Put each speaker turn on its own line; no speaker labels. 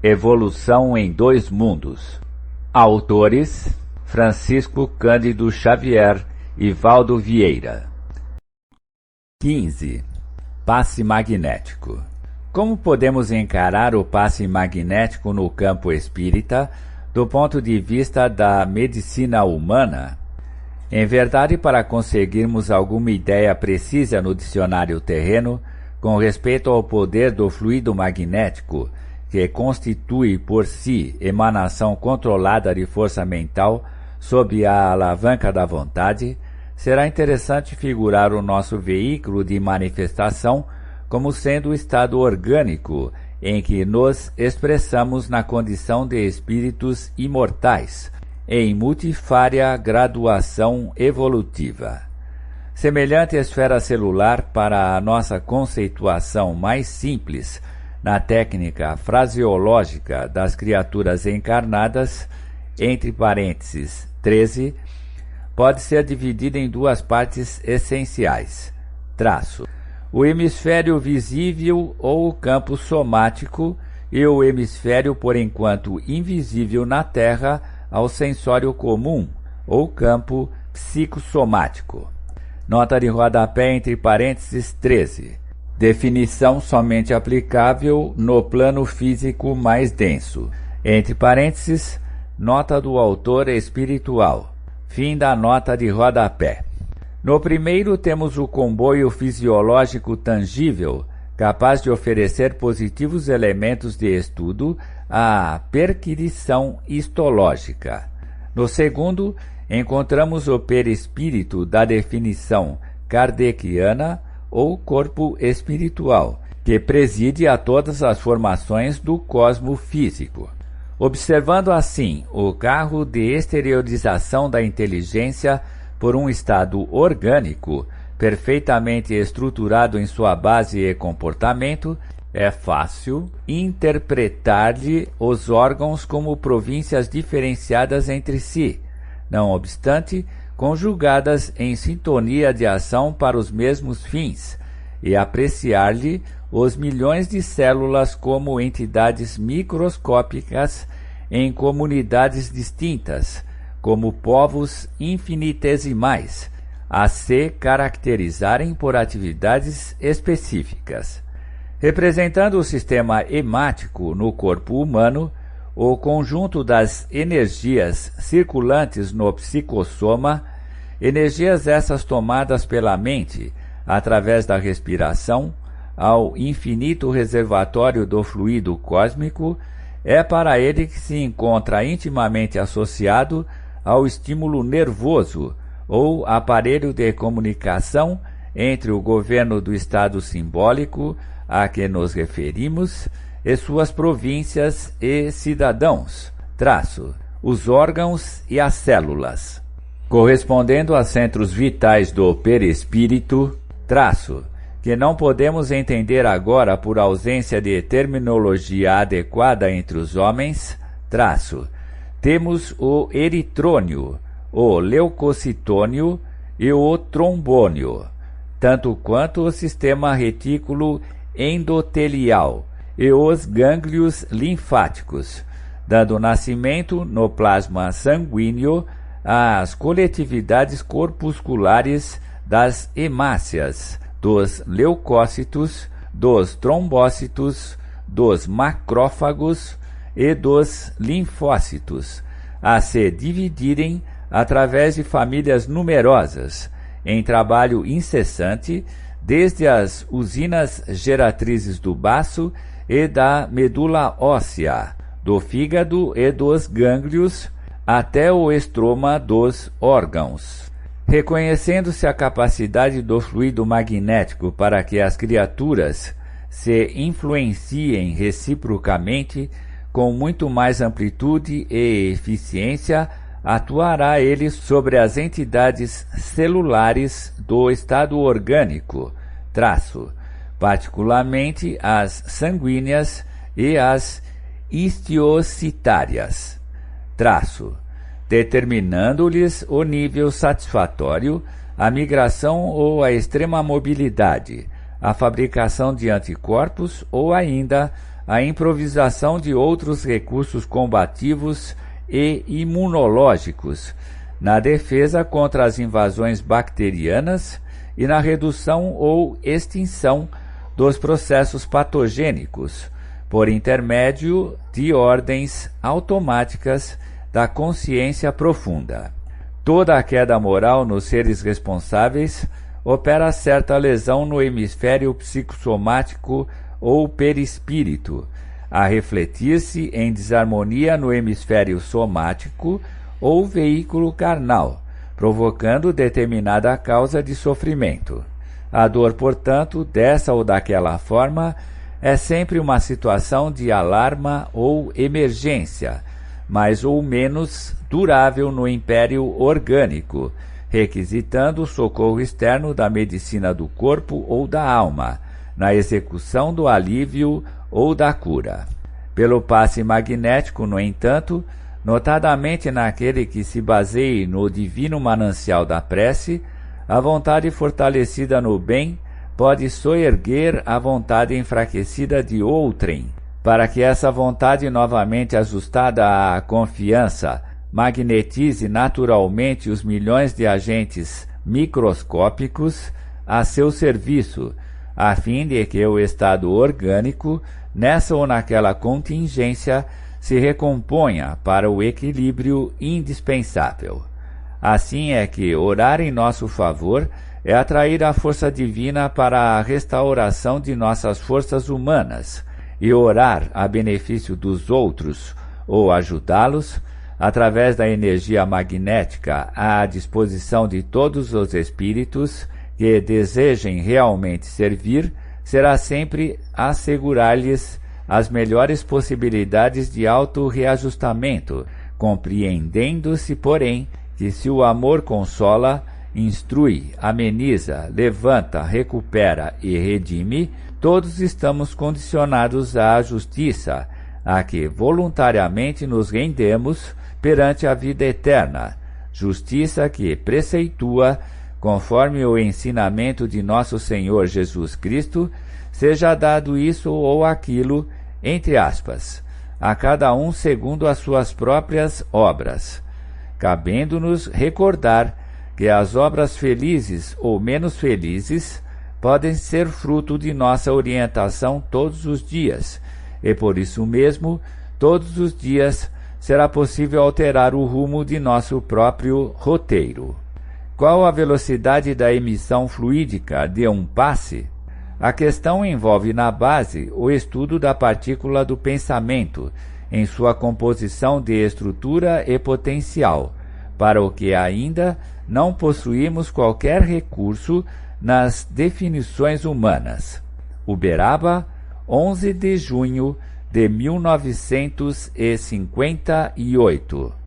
Evolução em Dois Mundos. Autores: Francisco Cândido Xavier e Valdo Vieira. 15. Passe magnético. Como podemos encarar o passe magnético no campo espírita do ponto de vista da medicina humana? Em verdade, para conseguirmos alguma ideia precisa no dicionário terreno com respeito ao poder do fluido magnético, que constitui por si emanação controlada de força mental sob a alavanca da vontade, será interessante figurar o nosso veículo de manifestação como sendo o estado orgânico em que nos expressamos na condição de espíritos imortais, em multifária graduação evolutiva. Semelhante esfera celular, para a nossa conceituação mais simples, na técnica fraseológica das criaturas encarnadas, entre parênteses 13, pode ser dividida em duas partes essenciais. Traço: o hemisfério visível ou campo somático e o hemisfério, por enquanto invisível na Terra, ao sensório comum, ou campo psicossomático. Nota de rodapé entre parênteses 13. Definição somente aplicável no plano físico mais denso. Entre parênteses, nota do autor espiritual. Fim da nota de rodapé. No primeiro temos o comboio fisiológico tangível, capaz de oferecer positivos elementos de estudo à perquisição histológica. No segundo, encontramos o perispírito da definição kardeciana, ou corpo espiritual, que preside a todas as formações do cosmo físico. Observando assim o carro de exteriorização da inteligência por um estado orgânico, perfeitamente estruturado em sua base e comportamento, é fácil interpretar-lhe os órgãos como províncias diferenciadas entre si, não obstante, conjugadas em sintonia de ação para os mesmos fins, e apreciar-lhe os milhões de células como entidades microscópicas em comunidades distintas, como povos infinitesimais, a se caracterizarem por atividades específicas. Representando o sistema hemático no corpo humano, o conjunto das energias circulantes no psicossoma, energias essas tomadas pela mente, através da respiração, ao infinito reservatório do fluido cósmico, é para ele que se encontra intimamente associado ao estímulo nervoso, ou aparelho de comunicação entre o governo do estado simbólico a que nos referimos, e suas províncias e cidadãos, traço, os órgãos e as células, correspondendo a centros vitais do perispírito, traço, que não podemos entender agora por ausência de terminologia adequada entre os homens, traço, temos o eritrônio, o leucocitônio e o trombônio, tanto quanto o sistema retículo endotelial, e os gânglios linfáticos, dando nascimento no plasma sanguíneo às coletividades corpusculares das hemácias, dos leucócitos, dos trombócitos, dos macrófagos e dos linfócitos, a se dividirem através de famílias numerosas, em trabalho incessante, desde as usinas geratrizes do baço e da medula óssea, do fígado e dos gânglios, até o estroma dos órgãos. Reconhecendo-se a capacidade do fluido magnético para que as criaturas se influenciem reciprocamente com muito mais amplitude e eficiência, atuará ele sobre as entidades celulares do estado orgânico, traço, particularmente as sanguíneas e as histiocitárias, traço, determinando-lhes o nível satisfatório, a migração ou a extrema mobilidade, a fabricação de anticorpos ou ainda a improvisação de outros recursos combativos e imunológicos, na defesa contra as invasões bacterianas e na redução ou extinção dos processos patogênicos, por intermédio de ordens automáticas da consciência profunda. Toda a queda moral nos seres responsáveis opera certa lesão no hemisfério psicossomático ou perispírito, a refletir-se em desarmonia no hemisfério somático ou veículo carnal, provocando determinada causa de sofrimento. A dor, portanto, dessa ou daquela forma, é sempre uma situação de alarma ou emergência, mais ou menos durável no império orgânico, requisitando o socorro externo da medicina do corpo ou da alma, na execução do alívio ou da cura. Pelo passe magnético, no entanto, notadamente naquele que se baseie no divino manancial da prece, a vontade fortalecida no bem pode soerguer a vontade enfraquecida de outrem, para que essa vontade novamente ajustada à confiança magnetize naturalmente os milhões de agentes microscópicos a seu serviço, a fim de que o estado orgânico, nessa ou naquela contingência, se recomponha para o equilíbrio indispensável. Assim é que orar em nosso favor é atrair a força divina para a restauração de nossas forças humanas, e orar a benefício dos outros ou ajudá-los, através da energia magnética à disposição de todos os espíritos que desejem realmente servir, será sempre assegurar-lhes as melhores possibilidades de auto-reajustamento, compreendendo-se, porém, que se o amor consola, instrui, ameniza, levanta, recupera e redime, todos estamos condicionados à justiça, a que voluntariamente nos rendemos perante a vida eterna, justiça que preceitua, conforme o ensinamento de nosso Senhor Jesus Cristo, seja dado isso ou aquilo, entre aspas, a cada um segundo as suas próprias obras, cabendo-nos recordar que as obras felizes ou menos felizes podem ser fruto de nossa orientação todos os dias, e por isso mesmo, todos os dias será possível alterar o rumo de nosso próprio roteiro. Qual a velocidade da emissão fluídica de um passe? A questão envolve na base o estudo da partícula do pensamento, em sua composição de estrutura e potencial, para o que ainda não possuímos qualquer recurso nas definições humanas. Uberaba, 11 de junho de 1958.